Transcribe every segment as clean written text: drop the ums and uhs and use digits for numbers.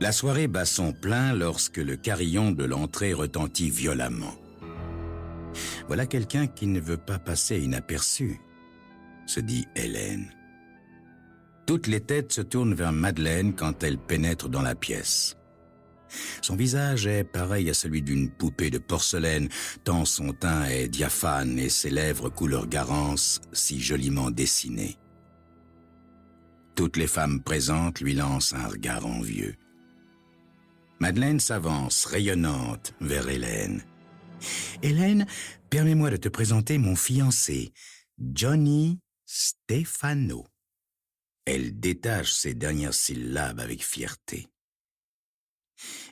La soirée bat son plein lorsque le carillon de l'entrée retentit violemment. Voilà quelqu'un qui ne veut pas passer inaperçu, se dit Hélène. Toutes les têtes se tournent vers Madeleine quand elle pénètre dans la pièce. Son visage est pareil à celui d'une poupée de porcelaine, tant son teint est diaphane et ses lèvres couleur garance si joliment dessinées. Toutes les femmes présentes lui lancent un regard envieux. Madeleine s'avance, rayonnante, vers Hélène. « Hélène, permets-moi de te présenter mon fiancé, Johnny Stefano. » Elle détache ses dernières syllabes avec fierté.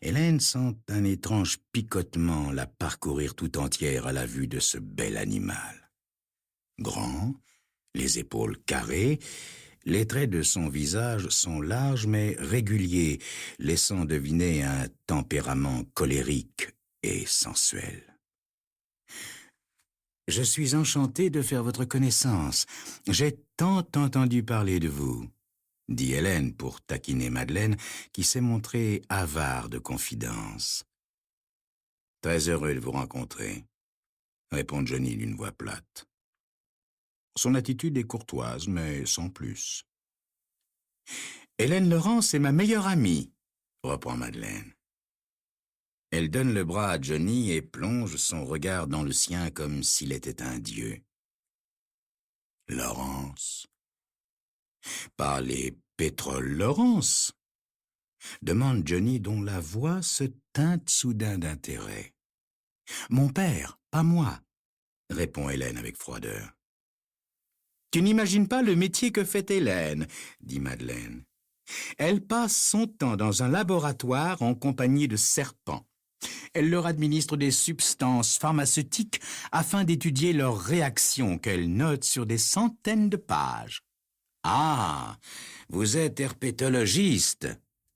Hélène sent un étrange picotement la parcourir tout entière à la vue de ce bel animal. Grand, les épaules carrées, les traits de son visage sont larges mais réguliers, laissant deviner un tempérament colérique et sensuel. « Je suis enchanté de faire votre connaissance. J'ai tant entendu parler de vous, » dit Hélène pour taquiner Madeleine, qui s'est montrée avare de confidences. « Très heureux de vous rencontrer, » répond Johnny d'une voix plate. Son attitude est courtoise, mais sans plus. « Hélène Laurence est ma meilleure amie, » reprend Madeleine. Elle donne le bras à Johnny et plonge son regard dans le sien comme s'il était un dieu. « Laurence ? Pas les pétroles Laurence ?» demande Johnny dont la voix se teinte soudain d'intérêt. « Mon père, pas moi, » répond Hélène avec froideur. « Tu n'imagines pas le métier que fait Hélène, » dit Madeleine. « Elle passe son temps dans un laboratoire en compagnie de serpents. Elle leur administre des substances pharmaceutiques afin d'étudier leurs réactions qu'elle note sur des centaines de pages. »« Ah, vous êtes herpétologiste ?»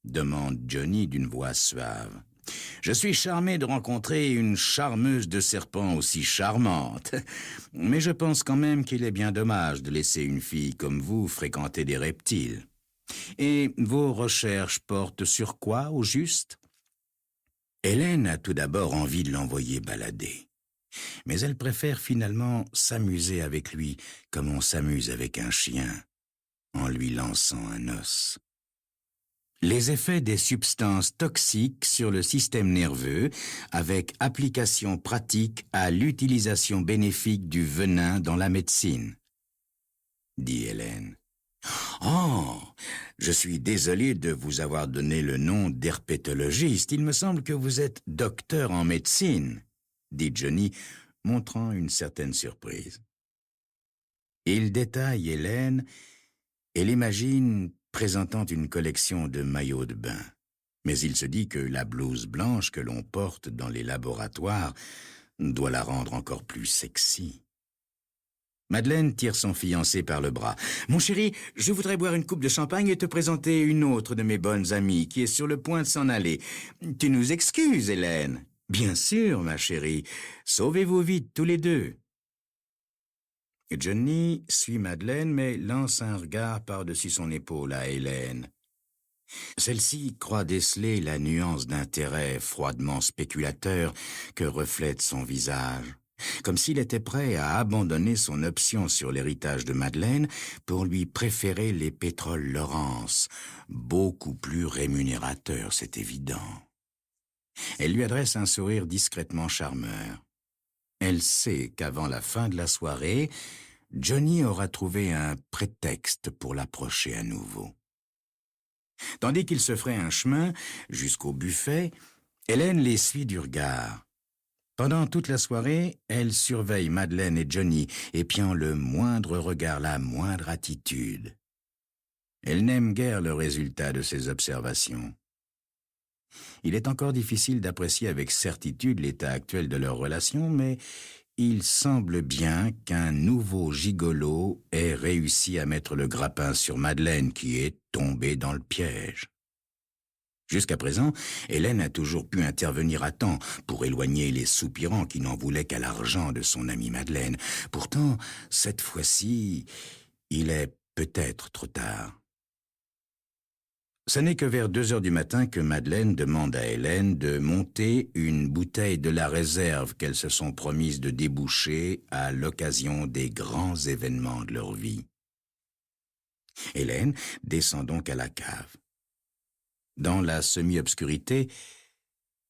demande Johnny d'une voix suave. « Je suis charmé de rencontrer une charmeuse de serpents aussi charmante, mais je pense quand même qu'il est bien dommage de laisser une fille comme vous fréquenter des reptiles. Et vos recherches portent sur quoi, au juste ?» Hélène a tout d'abord envie de l'envoyer balader, mais elle préfère finalement s'amuser avec lui comme on s'amuse avec un chien, en lui lançant un os. Les effets des substances toxiques sur le système nerveux avec application pratique à l'utilisation bénéfique du venin dans la médecine, dit Hélène. « Oh, je suis désolé de vous avoir donné le nom d'herpétologiste. Il me semble que vous êtes docteur en médecine, » dit Johnny, montrant une certaine surprise. Il détaille Hélène et l'imagine présentant une collection de maillots de bain. Mais il se dit que la blouse blanche que l'on porte dans les laboratoires doit la rendre encore plus sexy. Madeleine tire son fiancé par le bras. « Mon chéri, je voudrais boire une coupe de champagne et te présenter une autre de mes bonnes amies qui est sur le point de s'en aller. Tu nous excuses, Hélène ?»« Bien sûr, ma chérie. Sauvez-vous vite, tous les deux. » Johnny suit Madeleine, mais lance un regard par-dessus son épaule à Hélène. Celle-ci croit déceler la nuance d'intérêt froidement spéculateur que reflète son visage, comme s'il était prêt à abandonner son option sur l'héritage de Madeleine pour lui préférer les pétroles Laurence, beaucoup plus rémunérateurs, c'est évident. Elle lui adresse un sourire discrètement charmeur. Elle sait qu'avant la fin de la soirée, Johnny aura trouvé un prétexte pour l'approcher à nouveau. Tandis qu'il se ferait un chemin jusqu'au buffet, Hélène les suit du regard. Pendant toute la soirée, elle surveille Madeleine et Johnny, épiant le moindre regard, la moindre attitude. Elle n'aime guère le résultat de ses observations. Il est encore difficile d'apprécier avec certitude l'état actuel de leur relation, mais il semble bien qu'un nouveau gigolo ait réussi à mettre le grappin sur Madeleine qui est tombée dans le piège. Jusqu'à présent, Hélène a toujours pu intervenir à temps pour éloigner les soupirants qui n'en voulaient qu'à l'argent de son amie Madeleine. Pourtant, cette fois-ci, il est peut-être trop tard. Ce n'est que vers 2 heures du matin que Madeleine demande à Hélène de monter une bouteille de la réserve qu'elles se sont promises de déboucher à l'occasion des grands événements de leur vie. Hélène descend donc à la cave. Dans la semi-obscurité,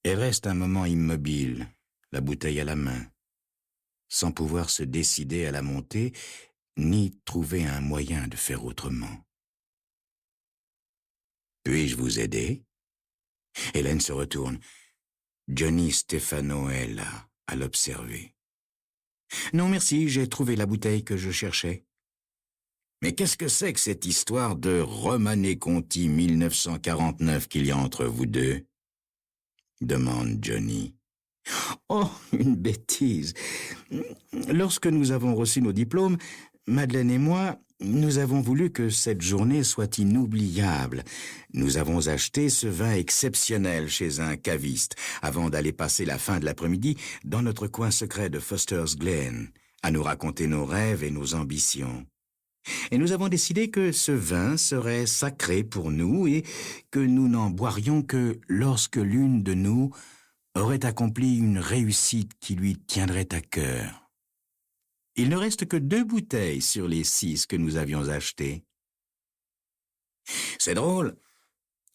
elle reste un moment immobile, la bouteille à la main, sans pouvoir se décider à la monter, ni trouver un moyen de faire autrement. « Puis-je vous aider ?» Hélène se retourne. Johnny Stefano est là, à l'observer. « Non, merci, j'ai trouvé la bouteille que je cherchais. »« Mais qu'est-ce que c'est que cette histoire de Romanée Conti 1949 qu'il y a entre vous deux ?» demande Johnny. « Oh, une bêtise. Lorsque nous avons reçu nos diplômes, Madeleine et moi, nous avons voulu que cette journée soit inoubliable. Nous avons acheté ce vin exceptionnel chez un caviste, avant d'aller passer la fin de l'après-midi dans notre coin secret de Foster's Glen, à nous raconter nos rêves et nos ambitions. Et nous avons décidé que ce vin serait sacré pour nous et que nous n'en boirions que lorsque l'une de nous aurait accompli une réussite qui lui tiendrait à cœur. Il ne reste que 2 bouteilles sur les 6 que nous avions achetées. « C'est drôle, »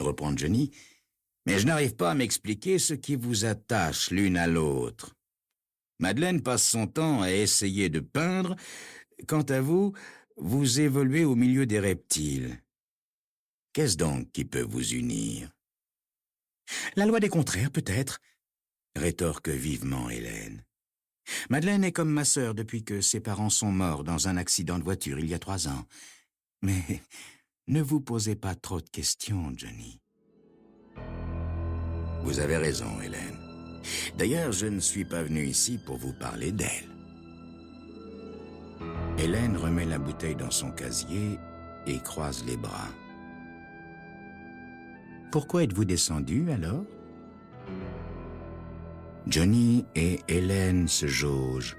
reprend Johnny, « mais je n'arrive pas à m'expliquer ce qui vous attache l'une à l'autre. Madeleine passe son temps à essayer de peindre, quant à vous, vous évoluez au milieu des reptiles. Qu'est-ce donc qui peut vous unir ?»« La loi des contraires, peut-être, » rétorque vivement Hélène. Madeleine est comme ma sœur depuis que ses parents sont morts dans un accident de voiture il y a 3 ans. Mais ne vous posez pas trop de questions, Johnny. Vous avez raison, Hélène. D'ailleurs, je ne suis pas venu ici pour vous parler d'elle. Hélène remet la bouteille dans son casier et croise les bras. Pourquoi êtes-vous descendu, alors ? Johnny et Hélène se jaugent,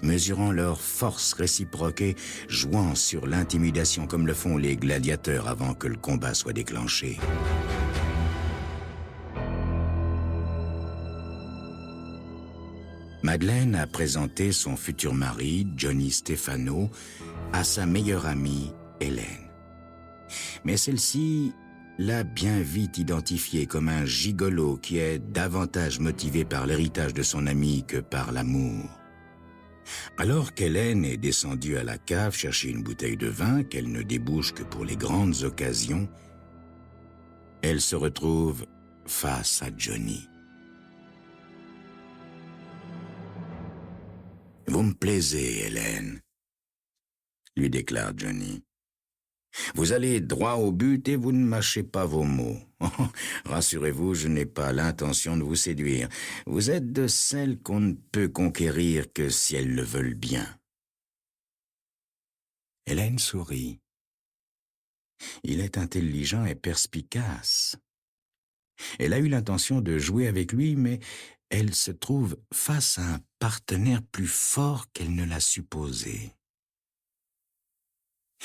mesurant leur force réciproque et jouant sur l'intimidation comme le font les gladiateurs avant que le combat soit déclenché. Madeleine a présenté son futur mari, Johnny Stefano, à sa meilleure amie, Hélène. Mais celle-ci l'a bien vite identifié comme un gigolo qui est davantage motivé par l'héritage de son ami que par l'amour. Alors qu'Hélène est descendue à la cave chercher une bouteille de vin qu'elle ne débouche que pour les grandes occasions, elle se retrouve face à Johnny. « Vous me plaisez, Hélène, » lui déclare Johnny. « Vous allez droit au but et vous ne mâchez pas vos mots. Rassurez-vous, je n'ai pas l'intention de vous séduire. Vous êtes de celles qu'on ne peut conquérir que si elles le veulent bien. » Hélène sourit. Il est intelligent et perspicace. Elle a eu l'intention de jouer avec lui, mais elle se trouve face à un partenaire plus fort qu'elle ne l'a supposé.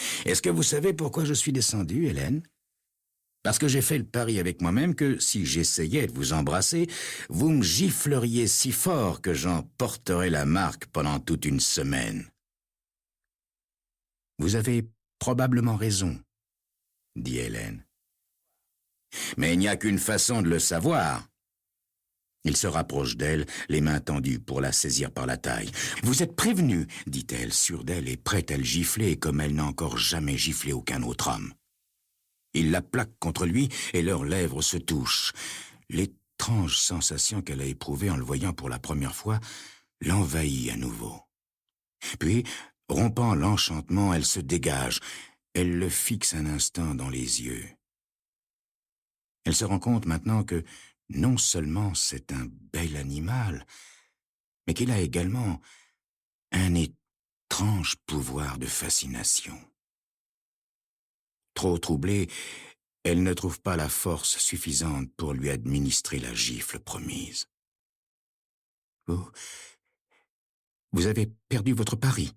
« Est-ce que vous savez pourquoi je suis descendu, Hélène ? Parce que j'ai fait le pari avec moi-même que si j'essayais de vous embrasser, vous me gifleriez si fort que j'en porterais la marque pendant toute une semaine. » « Vous avez probablement raison, » dit Hélène. « Mais il n'y a qu'une façon de le savoir. » Il se rapproche d'elle, les mains tendues pour la saisir par la taille. « Vous êtes prévenue, » dit-elle, sûre d'elle et prête à le gifler comme elle n'a encore jamais giflé aucun autre homme. Il la plaque contre lui et leurs lèvres se touchent. L'étrange sensation qu'elle a éprouvée en le voyant pour la première fois l'envahit à nouveau. Puis, rompant l'enchantement, elle se dégage. Elle le fixe un instant dans les yeux. Elle se rend compte maintenant que non seulement c'est un bel animal, mais qu'il a également un étrange pouvoir de fascination. Trop troublée, elle ne trouve pas la force suffisante pour lui administrer la gifle promise. « Vous avez perdu votre pari »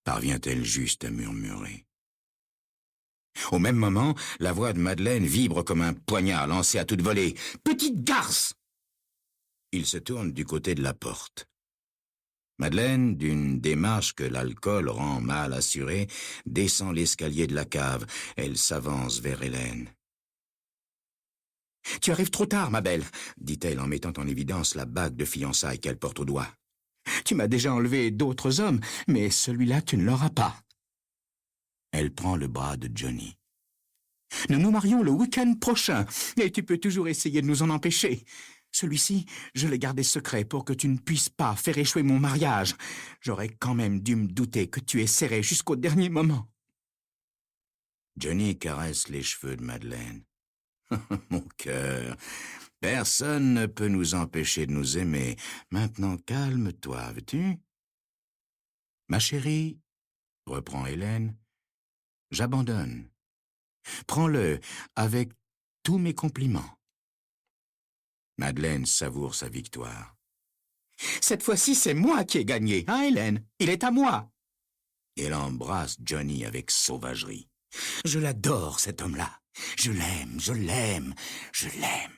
parvient-elle juste à murmurer. Au même moment, la voix de Madeleine vibre comme un poignard lancé à toute volée. « Petite garce !» Il se tourne du côté de la porte. Madeleine, d'une démarche que l'alcool rend mal assurée, descend l'escalier de la cave. Elle s'avance vers Hélène. « Tu arrives trop tard, ma belle, » dit-elle en mettant en évidence la bague de fiançailles qu'elle porte au doigt. « Tu m'as déjà enlevé d'autres hommes, mais celui-là, tu ne l'auras pas. » Elle prend le bras de Johnny. « Nous nous marions le week-end prochain, et tu peux toujours essayer de nous en empêcher. Celui-ci, je l'ai gardé secret pour que tu ne puisses pas faire échouer mon mariage. J'aurais quand même dû me douter que tu es serré jusqu'au dernier moment. » Johnny caresse les cheveux de Madeleine. « Mon cœur, personne ne peut nous empêcher de nous aimer. Maintenant, calme-toi, veux-tu? »« Ma chérie, » reprend Hélène, « j'abandonne. Prends-le avec tous mes compliments. » Madeleine savoure sa victoire. « Cette fois-ci, c'est moi qui ai gagné, hein, Hélène? Il est à moi. » Elle embrasse Johnny avec sauvagerie. « Je l'adore, cet homme-là. Je l'aime, je l'aime, je l'aime. »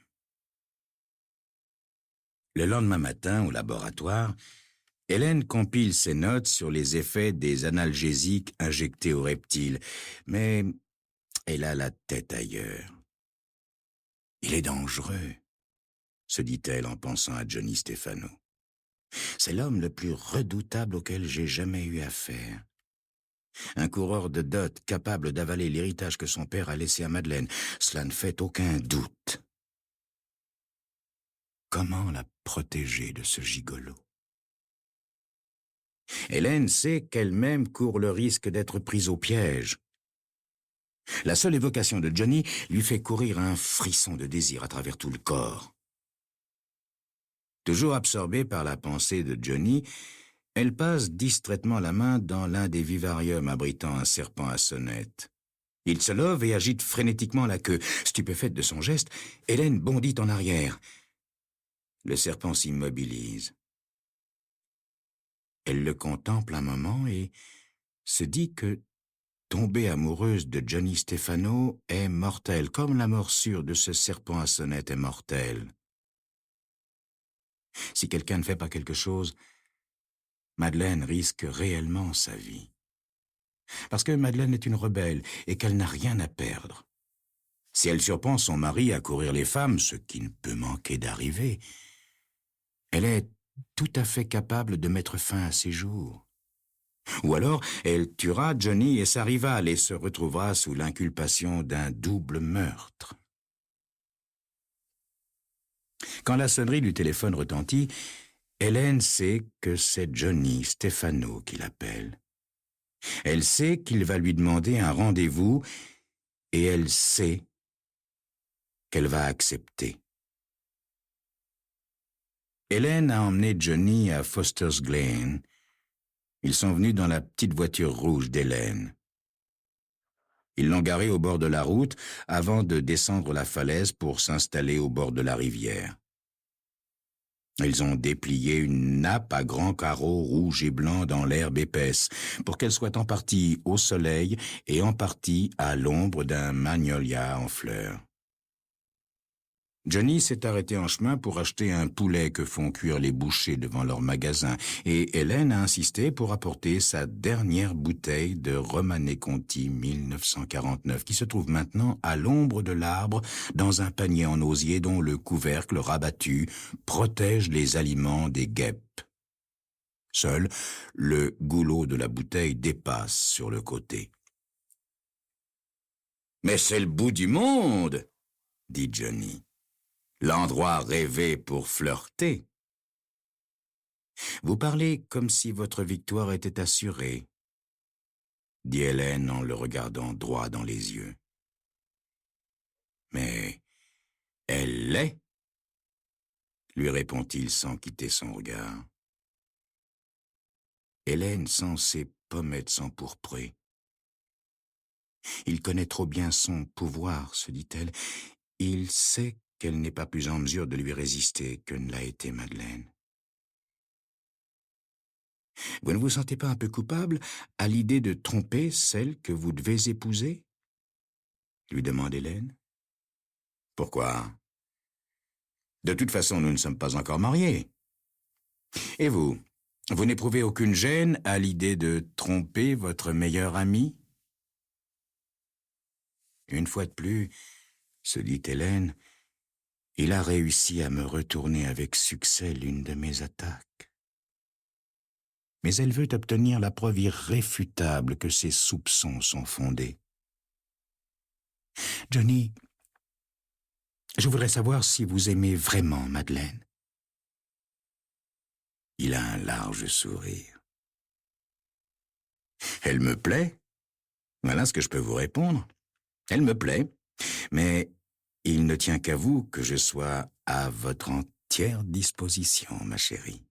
Le lendemain matin, au laboratoire, Hélène compile ses notes sur les effets des analgésiques injectés aux reptiles, mais elle a la tête ailleurs. « Il est dangereux, » se dit-elle en pensant à Johnny Stefano. « C'est l'homme le plus redoutable auquel j'ai jamais eu affaire. Un coureur de dot capable d'avaler l'héritage que son père a laissé à Madeleine, cela ne fait aucun doute. Comment la protéger de ce gigolo? » Hélène sait qu'elle-même court le risque d'être prise au piège. La seule évocation de Johnny lui fait courir un frisson de désir à travers tout le corps. Toujours absorbée par la pensée de Johnny, elle passe distraitement la main dans l'un des vivariums abritant un serpent à sonnette. Il se lève et agite frénétiquement la queue. Stupéfaite de son geste, Hélène bondit en arrière. Le serpent s'immobilise. Elle le contemple un moment et se dit que tomber amoureuse de Johnny Stefano est mortelle, comme la morsure de ce serpent à sonnette est mortelle. Si quelqu'un ne fait pas quelque chose, Madeleine risque réellement sa vie. Parce que Madeleine est une rebelle et qu'elle n'a rien à perdre. Si elle surprend son mari à courir les femmes, ce qui ne peut manquer d'arriver, elle est tout à fait capable de mettre fin à ses jours. Ou alors, elle tuera Johnny et sa rivale et se retrouvera sous l'inculpation d'un double meurtre. Quand la sonnerie du téléphone retentit, Hélène sait que c'est Johnny Stefano qui l'appelle. Elle sait qu'il va lui demander un rendez-vous et elle sait qu'elle va accepter. Hélène a emmené Johnny à Foster's Glen. Ils sont venus dans la petite voiture rouge d'Hélène. Ils l'ont garé au bord de la route avant de descendre la falaise pour s'installer au bord de la rivière. Ils ont déplié une nappe à grands carreaux rouges et blancs dans l'herbe épaisse pour qu'elle soit en partie au soleil et en partie à l'ombre d'un magnolia en fleurs. Johnny s'est arrêté en chemin pour acheter un poulet que font cuire les bouchers devant leur magasin et Hélène a insisté pour apporter sa dernière bouteille de Romanée Conti 1949 qui se trouve maintenant à l'ombre de l'arbre dans un panier en osier dont le couvercle rabattu protège les aliments des guêpes. Seul le goulot de la bouteille dépasse sur le côté. « Mais c'est le bout du monde !» dit Johnny. « L'endroit rêvé pour flirter. » « Vous parlez comme si votre victoire était assurée, » dit Hélène en le regardant droit dans les yeux. « Mais elle l'est, » lui répond-il sans quitter son regard. Hélène sent ses pommettes s'empourprer. Il connaît trop bien son pouvoir, se dit-elle. Il sait qu'elle n'est pas plus en mesure de lui résister que ne l'a été Madeleine. Vous ne vous sentez pas un peu coupable à l'idée de tromper celle que vous devez épouser ? lui demande Hélène. Pourquoi? De toute façon, nous ne sommes pas encore mariés. Et vous n'éprouvez aucune gêne à l'idée de tromper votre meilleur ami? Une fois de plus, se dit Hélène, il a réussi à me retourner avec succès l'une de mes attaques. Mais elle veut obtenir la preuve irréfutable que ses soupçons sont fondés. Johnny, je voudrais savoir si vous aimez vraiment Madeleine. Il a un large sourire. Elle me plaît. Voilà ce que je peux vous répondre. Elle me plaît, mais il ne tient qu'à vous que je sois à votre entière disposition, ma chérie.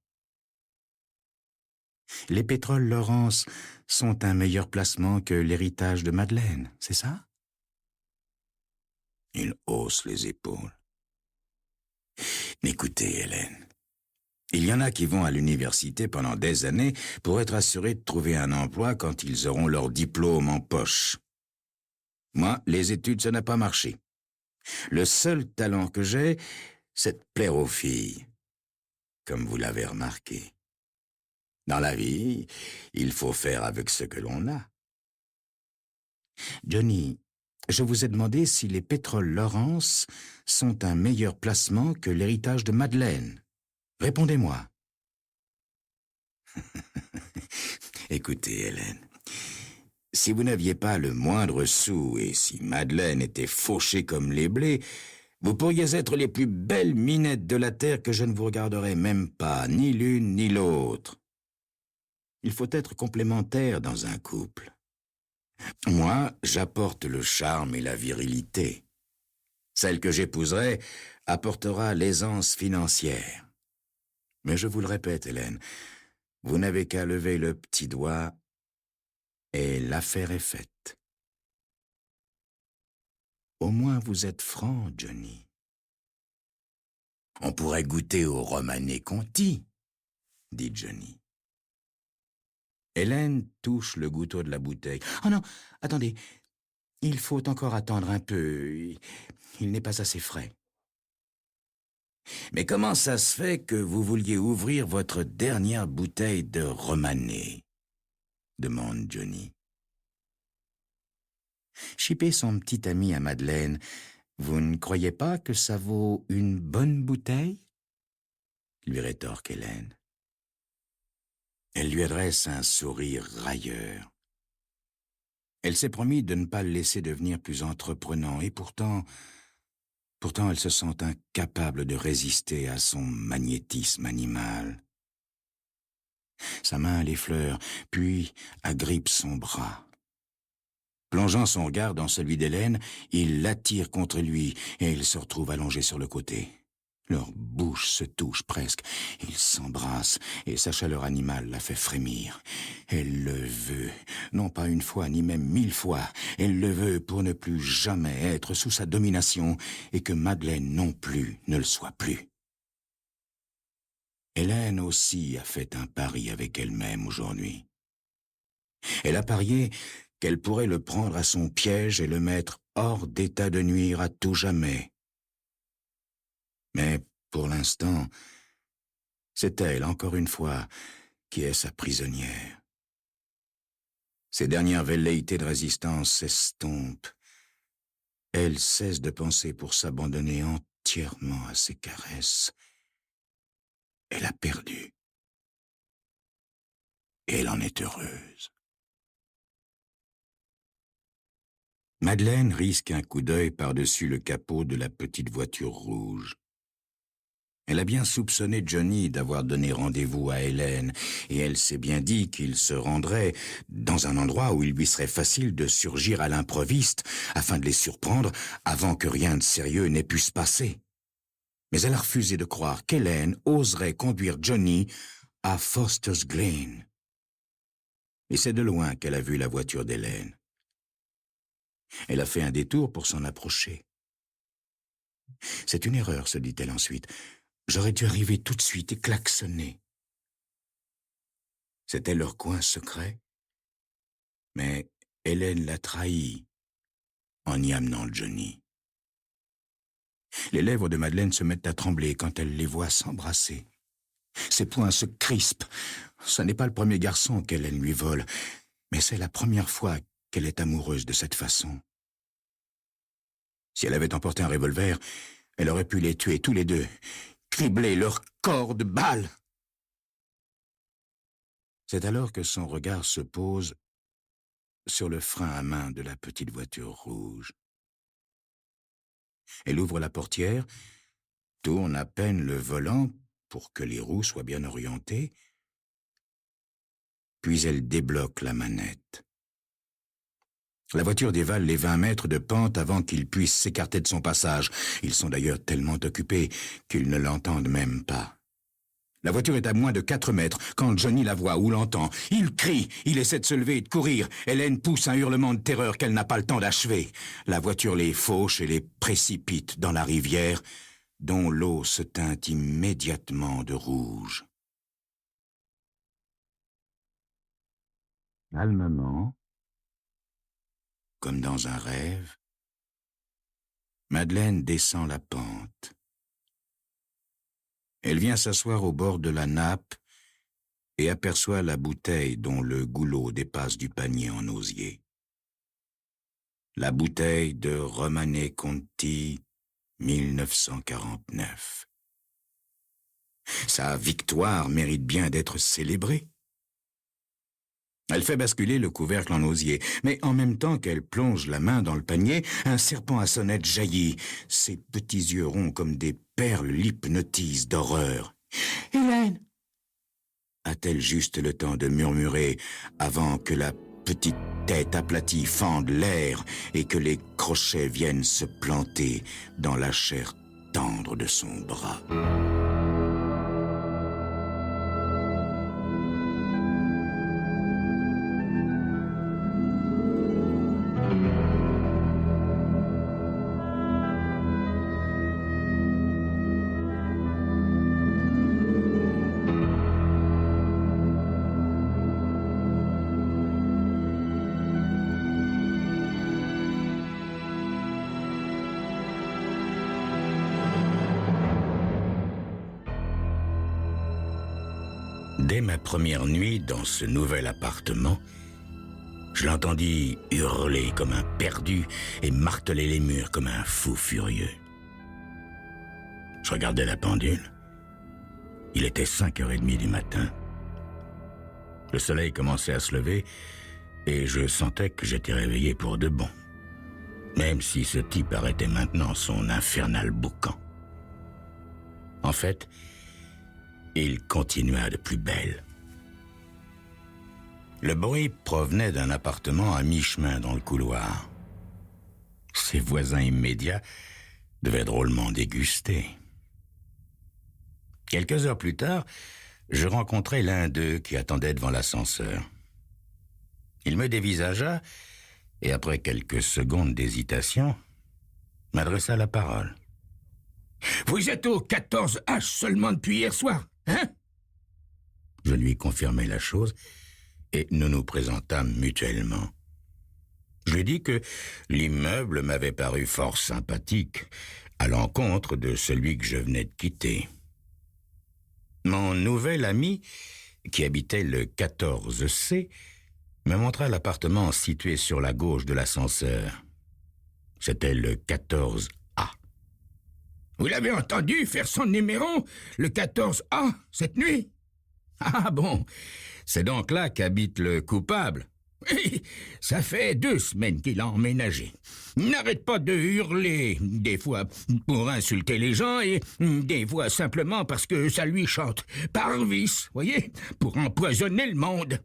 Les pétroles Lawrence sont un meilleur placement que l'héritage de Madeleine, c'est ça? Il hausse les épaules. Écoutez, Hélène, il y en a qui vont à l'université pendant des années pour être assurés de trouver un emploi quand ils auront leur diplôme en poche. Moi, les études, ça n'a pas marché. Le seul talent que j'ai, c'est de plaire aux filles, comme vous l'avez remarqué. Dans la vie, il faut faire avec ce que l'on a. Johnny, je vous ai demandé si les pétroles Lawrence sont un meilleur placement que l'héritage de Madeleine. Répondez-moi. Écoutez, Hélène, si vous n'aviez pas le moindre sou et si Madeleine était fauchée comme les blés, vous pourriez être les plus belles minettes de la terre que je ne vous regarderais même pas, ni l'une ni l'autre. Il faut être complémentaire dans un couple. Moi, j'apporte le charme et la virilité. Celle que j'épouserai apportera l'aisance financière. Mais je vous le répète, Hélène, vous n'avez qu'à lever le petit doigt et l'affaire est faite. Au moins vous êtes franc, Johnny. On pourrait goûter au Romanée Conti, dit Johnny. Hélène touche le goutteau de la bouteille. « Oh non, attendez, il faut encore attendre un peu, il n'est pas assez frais. » « Mais comment ça se fait que vous vouliez ouvrir votre dernière bouteille de Romanée ?» demande Johnny. « Chipper son petit ami à Madeleine, vous ne croyez pas que ça vaut une bonne bouteille ?» lui rétorque Hélène. Elle lui adresse un sourire railleur. Elle s'est promis de ne pas le laisser devenir plus entreprenant, et pourtant elle se sent incapable de résister à son magnétisme animal. Sa main l'effleure, puis agrippe son bras. Plongeant son regard dans celui d'Hélène, il l'attire contre lui, et il se retrouve allongé sur le côté. Leurs bouches se touchent presque, ils s'embrassent, et sa chaleur animale la fait frémir. Elle le veut, non pas une fois, ni même 1000 fois. Elle le veut pour ne plus jamais être sous sa domination, et que Madeleine non plus ne le soit plus. Hélène aussi a fait un pari avec elle-même aujourd'hui. Elle a parié qu'elle pourrait le prendre à son piège et le mettre hors d'état de nuire à tout jamais. Mais, pour l'instant, c'est elle, encore une fois, qui est sa prisonnière. Ses dernières velléités de résistance s'estompent. Elle cesse de penser pour s'abandonner entièrement à ses caresses. Elle a perdu. Et elle en est heureuse. Madeleine risque un coup d'œil par-dessus le capot de la petite voiture rouge. Elle a bien soupçonné Johnny d'avoir donné rendez-vous à Hélène, et elle s'est bien dit qu'il se rendrait dans un endroit où il lui serait facile de surgir à l'improviste afin de les surprendre avant que rien de sérieux n'ait pu se passer. Mais elle a refusé de croire qu'Hélène oserait conduire Johnny à Foster's Glen. Et c'est de loin qu'elle a vu la voiture d'Hélène. Elle a fait un détour pour s'en approcher. C'est une erreur, se dit-elle ensuite. J'aurais dû arriver tout de suite et klaxonner. C'était leur coin secret. Mais Hélène l'a trahi. en y amenant Johnny. Les lèvres de Madeleine se mettent à trembler quand elle les voit s'embrasser. Ses poings se crispent. Ce n'est pas le premier garçon qu'Hélène lui vole, mais c'est la première fois qu'elle est amoureuse de cette façon. Si elle avait emporté un revolver, elle aurait pu les tuer tous les deux, cribler leur corps de balles. C'est alors que son regard se pose sur le frein à main de la petite voiture rouge. Elle ouvre la portière, tourne à peine le volant pour que les roues soient bien orientées, puis elle débloque la manette. La voiture dévale les 20 mètres de pente avant qu'ils puissent s'écarter de son passage. Ils sont d'ailleurs tellement occupés qu'ils ne l'entendent même pas. La voiture est à moins de 4 mètres quand Johnny la voit ou l'entend. Il crie, il essaie de se lever et de courir. Hélène pousse un hurlement de terreur qu'elle n'a pas le temps d'achever. La voiture les fauche et les précipite dans la rivière, dont l'eau se teinte immédiatement de rouge. Calmement, comme dans un rêve, Madeleine descend la pente. Elle vient s'asseoir au bord de la nappe et aperçoit la bouteille dont le goulot dépasse du panier en osier. La bouteille de Romanée Conti, 1949. Sa victoire mérite bien d'être célébrée. Elle fait basculer le couvercle en osier, mais en même temps qu'elle plonge la main dans le panier, un serpent à sonnette jaillit. Ses petits yeux ronds comme des perles l'hypnotisent d'horreur. « Hélène !» a-t-elle juste le temps de murmurer avant que la petite tête aplatie fende l'air et que les crochets viennent se planter dans la chair tendre de son bras. Dès ma première nuit dans ce nouvel appartement, je l'entendis hurler comme un perdu et marteler les murs comme un fou furieux. Je regardais la pendule. Il était 5h30 du matin. Le soleil commençait à se lever et je sentais que j'étais réveillé pour de bon, même si ce type arrêtait maintenant son infernal boucan. En fait, il continua de plus belle. Le bruit provenait d'un appartement à mi-chemin dans le couloir. Ses voisins immédiats devaient drôlement déguster. Quelques heures plus tard, je rencontrai l'un d'eux qui attendait devant l'ascenseur. Il me dévisagea et, après quelques secondes d'hésitation, m'adressa la parole. « Vous êtes au 14H seulement depuis hier soir, hein ?» Je lui confirmai la chose et nous nous présentâmes mutuellement. Je lui dis que l'immeuble m'avait paru fort sympathique, à l'encontre de celui que je venais de quitter. Mon nouvel ami, qui habitait le 14C, me montra l'appartement situé sur la gauche de l'ascenseur. C'était le 14A. Vous l'avez entendu faire son numéro, le 14A, cette nuit? Ah bon, c'est donc là qu'habite le coupable. Oui, ça fait 2 semaines qu'il a emménagé. Il n'arrête pas de hurler, des fois pour insulter les gens et des fois simplement parce que ça lui chante. Par vice, voyez, pour empoisonner le monde.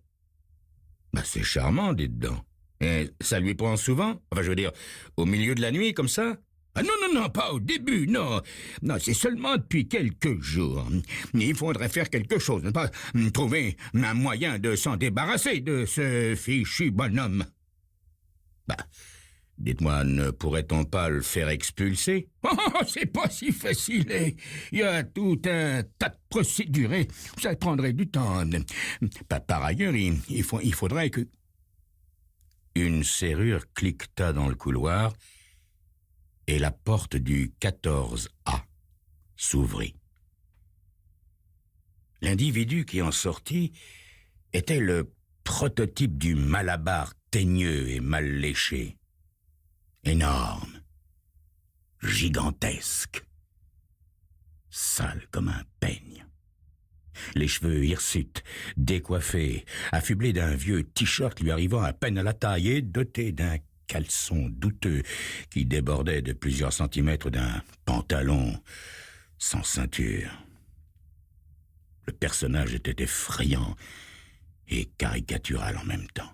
Bah c'est charmant, dites donc. Et ça lui prend souvent? Enfin, je veux dire, au milieu de la nuit, comme ça? Ah non, pas au début, non. Non, c'est seulement depuis quelques jours. Il faudrait faire quelque chose, ne pas trouver un moyen de s'en débarrasser de ce fichu bonhomme. Bah, dites-moi, ne pourrait-on pas le faire expulser? Oh, c'est pas si facile. Il y a tout un tas de procédures. Ça prendrait du temps. Par ailleurs, il faudrait que... une serrure cliqueta dans le couloir et la porte du 14A s'ouvrit. L'individu qui en sortit était le prototype du malabar teigneux et mal léché. Énorme, gigantesque, sale comme un peigne. Les cheveux hirsutes, décoiffés, affublé d'un vieux t-shirt lui arrivant à peine à la taille et doté d'un caleçon douteux qui débordait de plusieurs centimètres d'un pantalon sans ceinture. Le personnage était effrayant et caricatural en même temps.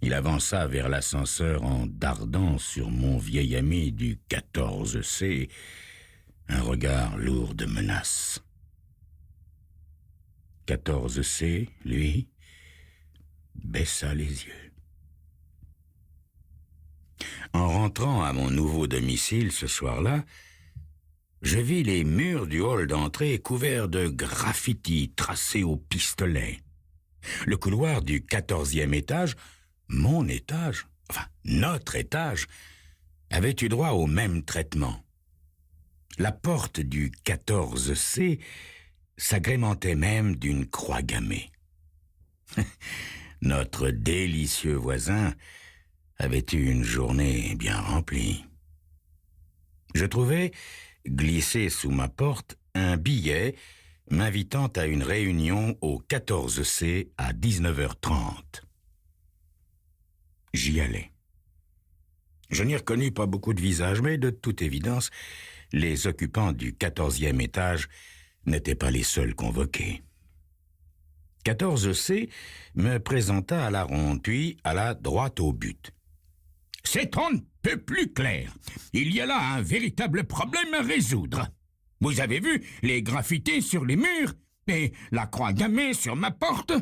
Il avança vers l'ascenseur en dardant sur mon vieil ami du 14C un regard lourd de menace. 14C, lui, baissa les yeux. En rentrant à mon nouveau domicile ce soir-là, je vis les murs du hall d'entrée couverts de graffitis tracés au pistolet. Le couloir du 14e étage, mon étage, enfin notre étage, avait eu droit au même traitement. La porte du 14C s'agrémentait même d'une croix gammée. Notre délicieux voisin avait eu une journée bien remplie. Je trouvais, glissé sous ma porte, un billet m'invitant à une réunion au 14C à 19h30. J'y allais. Je n'y reconnus pas beaucoup de visages, mais de toute évidence, les occupants du 14e étage n'étaient pas les seuls convoqués. 14C me présenta à la ronde, puis alla droit au but. « C'est on ne peut plus clair. Il y a là un véritable problème à résoudre. Vous avez vu les graffitis sur les murs et la croix gammée sur ma porte ?»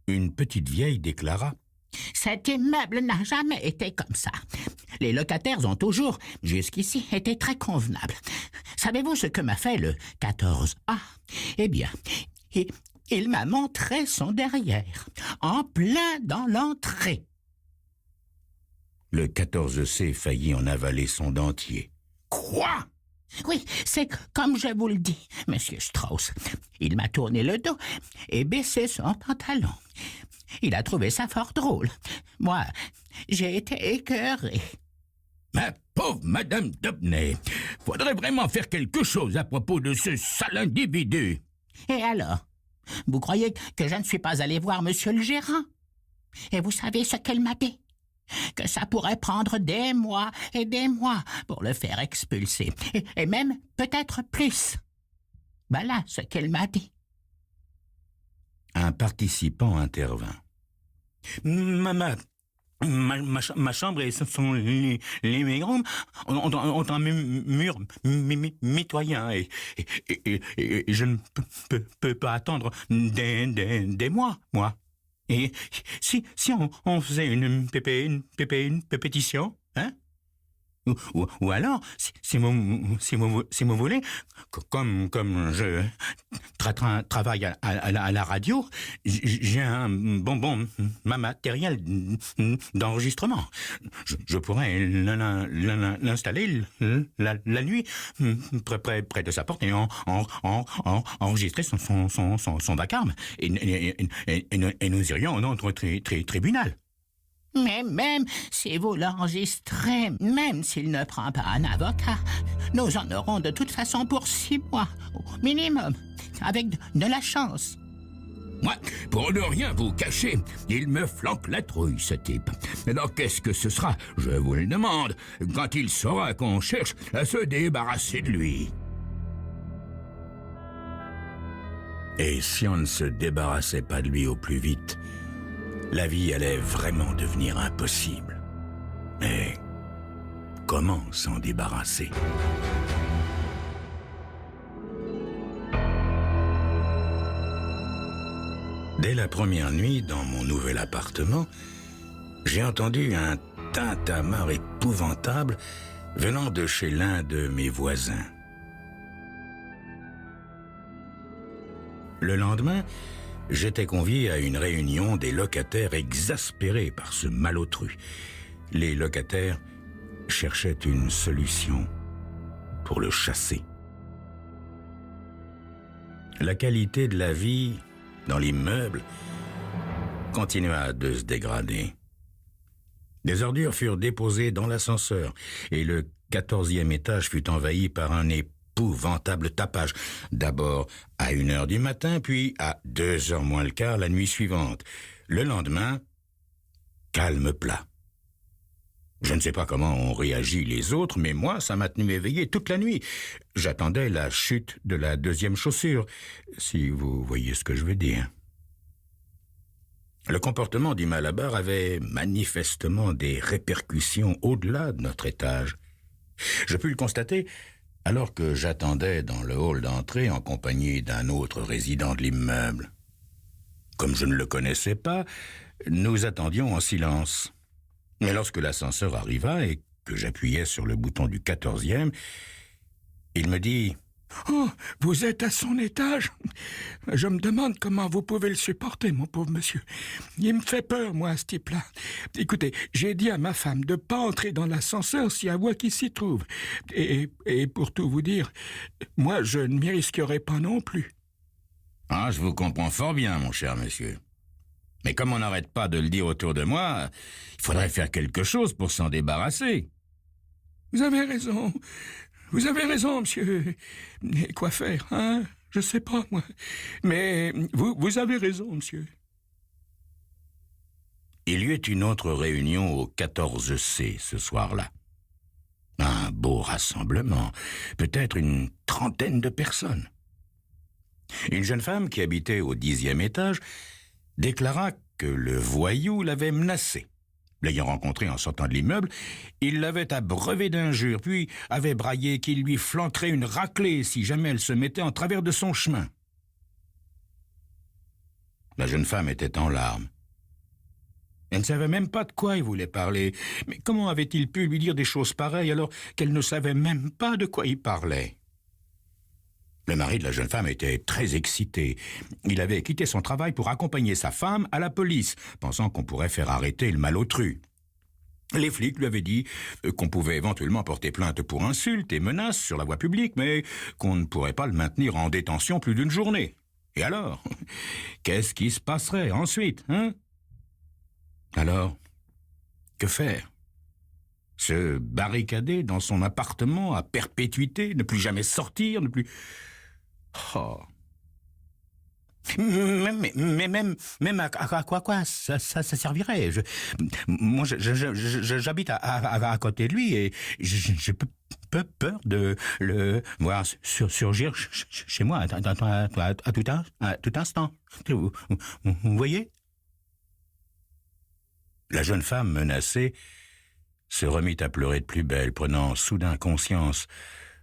Une petite vieille déclara. « Cet immeuble n'a jamais été comme ça. Les locataires ont toujours, jusqu'ici, été très convenables. Savez-vous ce que m'a fait le 14A? Eh bien, il m'a montré son derrière, en plein dans l'entrée. » Le 14C faillit en avaler son dentier. « Quoi? » « Oui, c'est comme je vous le dis, monsieur Strauss. Il m'a tourné le dos et baissé son pantalon. Il a trouvé ça fort drôle. Moi, j'ai été écœuré. »« Ma pauvre Madame Dobney, faudrait vraiment faire quelque chose à propos de ce sale individu. »« Et alors? Vous croyez que je ne suis pas allé voir monsieur le gérant? Et vous savez ce qu'elle m'a dit? Que ça pourrait prendre des mois et des mois pour le faire expulser, et même peut-être plus. Voilà ce qu'elle m'a dit. » Un participant intervint. Ma chambre et son living-room ont un mur mitoyen et je ne peux pas attendre des mois, moi. Et si on faisait une pétition, hein? Ou alors, si vous voulez, comme je travaille à la radio, j'ai un bon matériel d'enregistrement. Je pourrais l'installer la nuit près de sa porte et enregistrer son vacarme. Et nous irions au notre tribunal. Mais même si vous l'enregistrez, même s'il ne prend pas un avocat, nous en aurons de toute façon pour 6 mois, au minimum, avec de la chance. Moi, pour ne rien vous cacher, il me flanque la trouille, ce type. Alors qu'est-ce que ce sera, je vous le demande, quand il saura qu'on cherche à se débarrasser de lui? Et si on ne se débarrassait pas de lui au plus vite, la vie allait vraiment devenir impossible. Mais comment s'en débarrasser? Dès la première nuit, dans mon nouvel appartement, j'ai entendu un tintamarre épouvantable venant de chez l'un de mes voisins. Le lendemain, J'étais convié à une réunion des locataires exaspérés par ce malotru. Les locataires cherchaient une solution pour le chasser. La qualité de la vie dans l'immeuble continua de se dégrader. Des ordures furent déposées dans l'ascenseur et le 14e étage fut envahi par un épouvantable tapage. D'abord à 1h du matin, puis à 2h moins le quart la nuit suivante. Le lendemain, calme plat. Je ne sais pas comment ont réagi les autres, mais moi, ça m'a tenu éveillé toute la nuit. J'attendais la chute de la 2e chaussure, si vous voyez ce que je veux dire. Le comportement du Malabar avait manifestement des répercussions au-delà de notre étage. Je pus le constater alors que j'attendais dans le hall d'entrée en compagnie d'un autre résident de l'immeuble. Comme je ne le connaissais pas, nous attendions en silence. Mais lorsque l'ascenseur arriva et que j'appuyais sur le bouton du 14e, il me dit « Oh, vous êtes à son étage? Je me demande comment vous pouvez le supporter, mon pauvre monsieur. Il me fait peur, moi, ce type-là. Écoutez, j'ai dit à ma femme de ne pas entrer dans l'ascenseur s'il y a voix qui s'y trouve. Et pour tout vous dire, moi, je ne m'y risquerai pas non plus. » Ah, je vous comprends fort bien, mon cher monsieur. Mais comme on n'arrête pas de le dire autour de moi, il faudrait faire quelque chose pour s'en débarrasser. Vous avez raison, monsieur. Mais quoi faire, hein? Je sais pas, moi. Mais vous avez raison, monsieur. Il y eut une autre réunion au 14C ce soir-là. Un beau rassemblement, peut-être une 30aine de personnes. Une jeune femme qui habitait au 10e étage déclara que le voyou l'avait menacée. L'ayant rencontrée en sortant de l'immeuble, il l'avait abreuvée d'injures, puis avait braillé qu'il lui flanquerait une raclée si jamais elle se mettait en travers de son chemin. La jeune femme était en larmes. Elle ne savait même pas de quoi il voulait parler. Mais comment avait-il pu lui dire des choses pareilles alors qu'elle ne savait même pas de quoi il parlait? Le mari de la jeune femme était très excité. Il avait quitté son travail pour accompagner sa femme à la police, pensant qu'on pourrait faire arrêter le malotru. Les flics lui avaient dit qu'on pouvait éventuellement porter plainte pour insultes et menaces sur la voie publique, mais qu'on ne pourrait pas le maintenir en détention plus d'une journée. Et alors, qu'est-ce qui se passerait ensuite, hein? Alors, que faire? Se barricader dans son appartement à perpétuité, ne plus jamais sortir, ne plus... Oh. Mais même à quoi ça servirait? Moi, j'habite à côté de lui et j'ai peu peur de le voir surgir chez moi à tout instant. Vous voyez? La jeune femme menacée se remit à pleurer de plus belle, prenant soudain conscience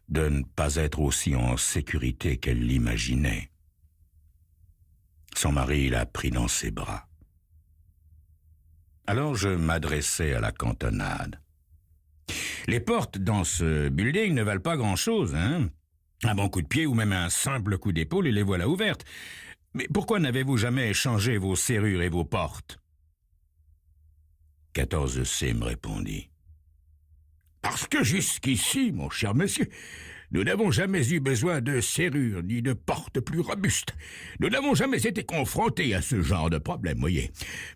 de ne pas être aussi en sécurité qu'elle l'imaginait. Son mari l'a pris dans ses bras. Alors je m'adressai à la cantonade. Les portes dans ce building ne valent pas grand-chose, hein? Un bon coup de pied ou même un simple coup d'épaule et les voilà ouvertes. Mais pourquoi n'avez-vous jamais changé vos serrures et vos portes? 14C me répondit. Parce que jusqu'ici, mon cher monsieur, nous n'avons jamais eu besoin de serrures ni de portes plus robustes. Nous n'avons jamais été confrontés à ce genre de problème, voyez.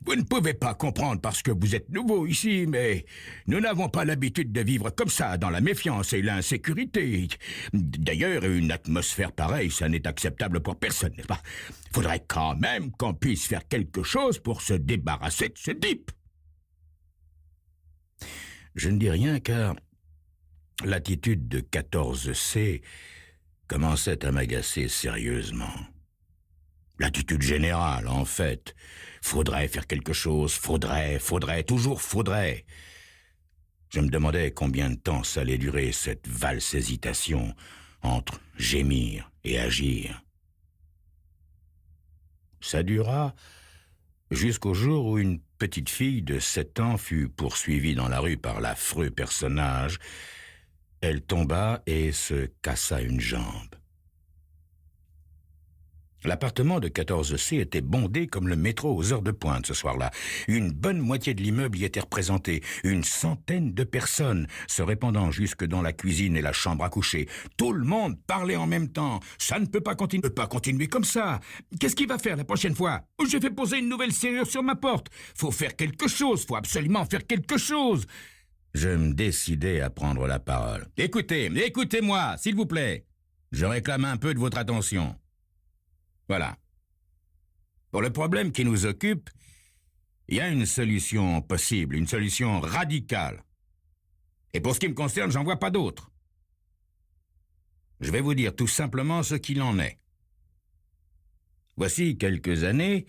Vous ne pouvez pas comprendre parce que vous êtes nouveau ici, mais nous n'avons pas l'habitude de vivre comme ça, dans la méfiance et l'insécurité. D'ailleurs, une atmosphère pareille, ça n'est acceptable pour personne, n'est-ce pas? Faudrait quand même qu'on puisse faire quelque chose pour se débarrasser de ce type. Je ne dis rien car l'attitude de 14C commençait à m'agacer sérieusement. L'attitude générale, en fait. Faudrait faire quelque chose, faudrait, toujours faudrait. Je me demandais combien de temps ça allait durer, cette valse hésitation entre gémir et agir. Ça dura jusqu'au jour où une petite fille de 7 ans fut poursuivie dans la rue par l'affreux personnage. Elle tomba et se cassa une jambe. L'appartement de 14C était bondé comme le métro aux heures de pointe ce soir-là. Une bonne moitié de l'immeuble y était représentée. Une centaine de personnes se répandant jusque dans la cuisine et la chambre à coucher. Tout le monde parlait en même temps. Ça ne peut pas continuer comme ça. Qu'est-ce qu'il va faire la prochaine fois? J'ai fait poser une nouvelle serrure sur ma porte. Faut faire quelque chose, faut absolument faire quelque chose. Je me décidai à prendre la parole. Écoutez-moi, s'il vous plaît. Je réclame un peu de votre attention. Voilà. Pour le problème qui nous occupe, il y a une solution possible, une solution radicale. Et pour ce qui me concerne, j'en vois pas d'autre. Je vais vous dire tout simplement ce qu'il en est. Voici quelques années,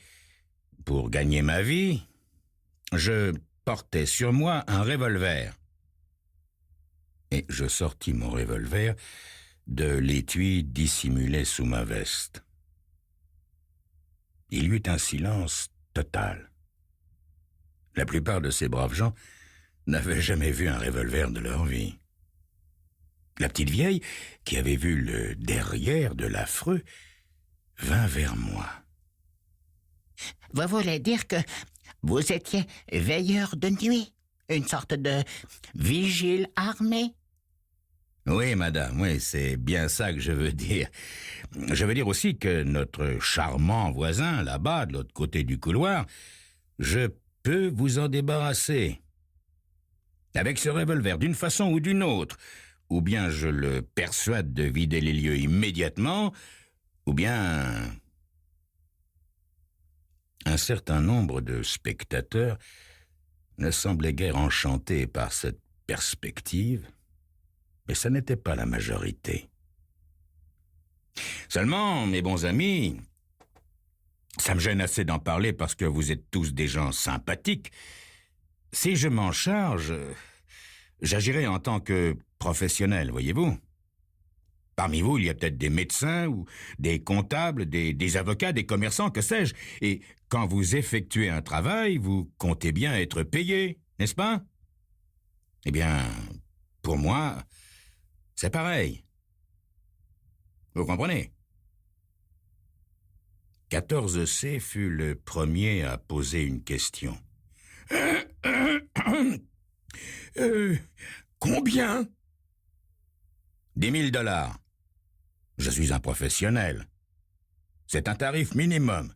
pour gagner ma vie, je portais sur moi un revolver. Et je sortis mon revolver de l'étui dissimulé sous ma veste. Il y eut un silence total. La plupart de ces braves gens n'avaient jamais vu un revolver de leur vie. La petite vieille, qui avait vu le derrière de l'affreux, vint vers moi. « Vous voulez dire que vous étiez veilleur de nuit, une sorte de vigile armé ?» Oui, madame, oui, c'est bien ça que je veux dire. Je veux dire aussi que notre charmant voisin, là-bas, de l'autre côté du couloir, je peux vous en débarrasser. Avec ce revolver, d'une façon ou d'une autre, ou bien je le persuade de vider les lieux immédiatement, ou bien... Un certain nombre de spectateurs ne semblaient guère enchantés par cette perspective, mais ça n'était pas la majorité. Seulement, mes bons amis, ça me gêne assez d'en parler parce que vous êtes tous des gens sympathiques. Si je m'en charge, j'agirai en tant que professionnel, voyez-vous. Parmi vous, il y a peut-être des médecins ou des comptables, des avocats, des commerçants, que sais-je. Et quand vous effectuez un travail, vous comptez bien être payé, n'est-ce pas? Eh bien, pour moi, c'est pareil. Vous comprenez? 14C fut le premier à poser une question. Combien? 10 000 $. Je suis un professionnel. C'est un tarif minimum.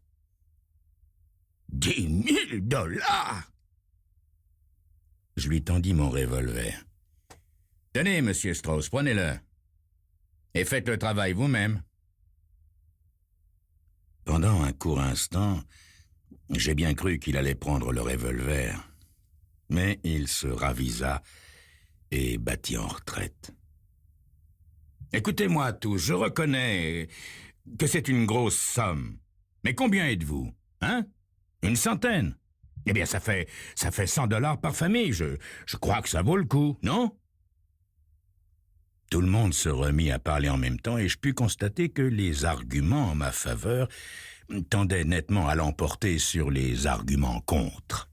10 000 $? Je lui tendis mon revolver. Tenez, monsieur Strauss, prenez-le. Et faites le travail vous-même. Pendant un court instant, j'ai bien cru qu'il allait prendre le revolver. Mais il se ravisa et battit en retraite. Écoutez-moi tous, je reconnais que c'est une grosse somme. Mais combien êtes-vous, hein? Une centaine? Eh bien, ça fait 100 $ par famille. Je crois que ça vaut le coup, non? Tout le monde se remit à parler en même temps et je pus constater que les arguments en ma faveur tendaient nettement à l'emporter sur les arguments contre.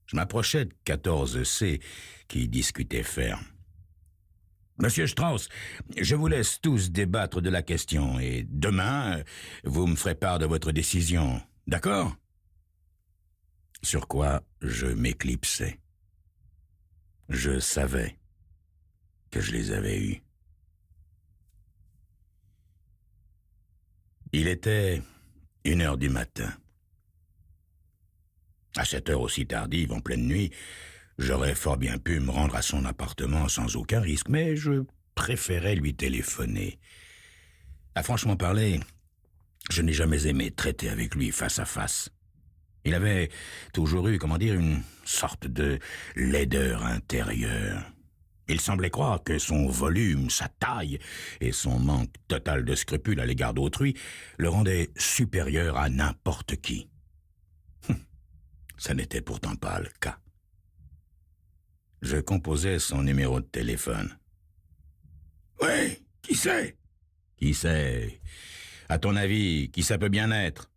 Je m'approchai de 14C qui discutait ferme. « Monsieur Strauss, je vous laisse tous débattre de la question et demain, vous me ferez part de votre décision, d'accord ?» Sur quoi je m'éclipsai. Je savais que je les avais eus. Il était 1h du matin. À cette heure aussi tardive, en pleine nuit, j'aurais fort bien pu me rendre à son appartement sans aucun risque, mais je préférais lui téléphoner. À franchement parler, je n'ai jamais aimé traiter avec lui face à face. Il avait toujours eu, une sorte de laideur intérieure. Il semblait croire que son volume, sa taille et son manque total de scrupules à l'égard d'autrui le rendaient supérieur à n'importe qui. Ça n'était pourtant pas le cas. Je composais son numéro de téléphone. « Oui, qui c'est? »« Qui c'est? À ton avis, qui ça peut bien être? »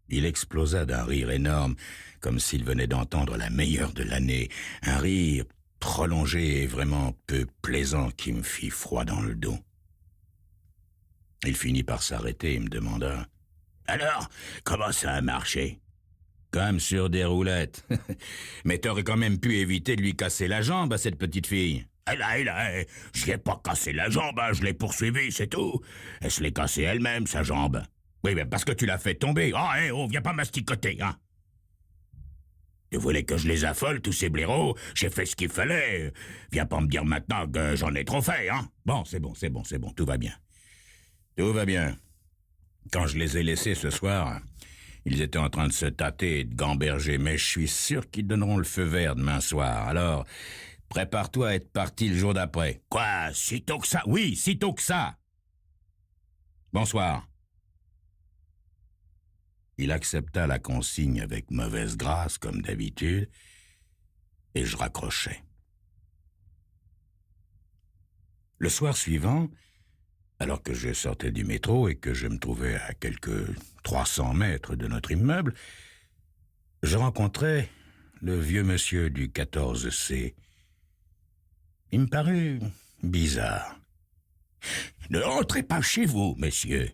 Il explosa d'un rire énorme, comme s'il venait d'entendre la meilleure de l'année, un rire prolongé et vraiment peu plaisant qui me fit froid dans le dos. Il finit par s'arrêter et me demanda « Alors, comment ça a marché ?» Comme sur des roulettes. Mais t'aurais quand même pu éviter de lui casser la jambe à cette petite fille. Je l'ai pas cassé la jambe, je l'ai poursuivie, c'est tout. Elle se l'est cassée elle-même, sa jambe. Oui, mais parce que tu l'as fait tomber. Viens pas masticoter, hein. Tu voulais que je les affole, tous ces blaireaux? J'ai fait ce qu'il fallait. Viens pas me dire maintenant que j'en ai trop fait, hein. Bon, c'est bon, tout va bien. Tout va bien. Quand je les ai laissés ce soir, ils étaient en train de se tâter et de gamberger, mais je suis sûr qu'ils donneront le feu vert demain soir. Alors, prépare-toi à être parti le jour d'après. Quoi? Sitôt que ça? Oui, sitôt que ça. Bonsoir. Il accepta la consigne avec mauvaise grâce, comme d'habitude, et je raccrochai. Le soir suivant, alors que je sortais du métro et que je me trouvais à quelques 300 mètres de notre immeuble, je rencontrai le vieux monsieur du 14C. Il me parut bizarre. « Ne rentrez pas chez vous, monsieur. »«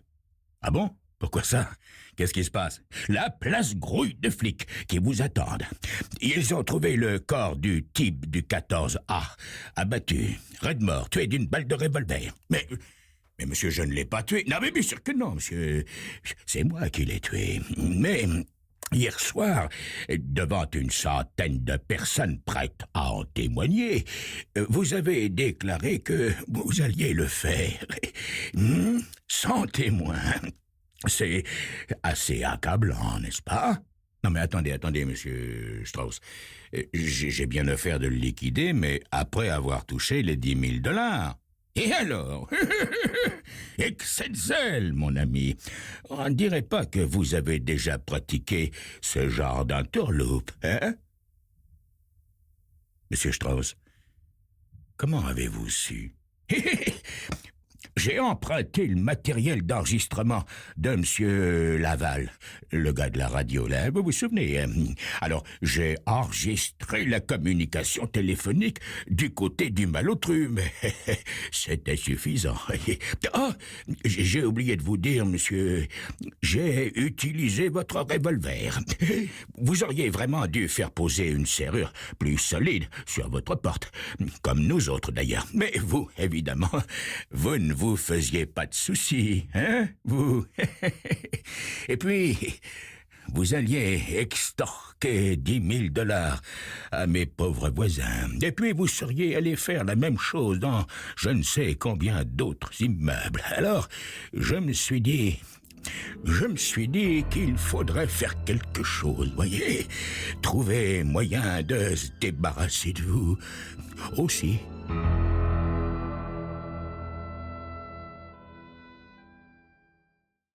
Ah bon? Pourquoi ça? Qu'est-ce qui se passe? »« La place grouille de flics qui vous attendent. Ils ont trouvé le corps du type du 14A, abattu, raide mort, tué d'une balle de revolver. Mais monsieur, je ne l'ai pas tué. Non, mais bien sûr que non, monsieur. C'est moi qui l'ai tué. Mais hier soir, devant une centaine de personnes prêtes à en témoigner, vous avez déclaré que vous alliez le faire. Sans témoin. C'est assez accablant, n'est-ce pas? Non, mais attendez, monsieur Strauss. J'ai bien affaire de le liquider, mais après avoir touché les 10 000 $. Et alors? Excès de zèle, mon ami. On ne dirait pas que vous avez déjà pratiqué ce genre d'entourloupe, hein? Monsieur Strauss, comment avez-vous su? J'ai emprunté le matériel d'enregistrement de monsieur Laval, le gars de la radio, là, vous vous souvenez? Alors, j'ai enregistré la communication téléphonique du côté du malotru, mais c'était suffisant. J'ai oublié de vous dire, monsieur, j'ai utilisé votre revolver. Vous auriez vraiment dû faire poser une serrure plus solide sur votre porte, comme nous autres d'ailleurs. Mais vous, évidemment, vous ne vous faisiez pas de soucis, hein, vous? Et puis, vous alliez extorquer 10 000 $ à mes pauvres voisins. Et puis, vous seriez allé faire la même chose dans je ne sais combien d'autres immeubles. Alors, je me suis dit qu'il faudrait faire quelque chose, voyez? Trouver moyen de se débarrasser de vous aussi.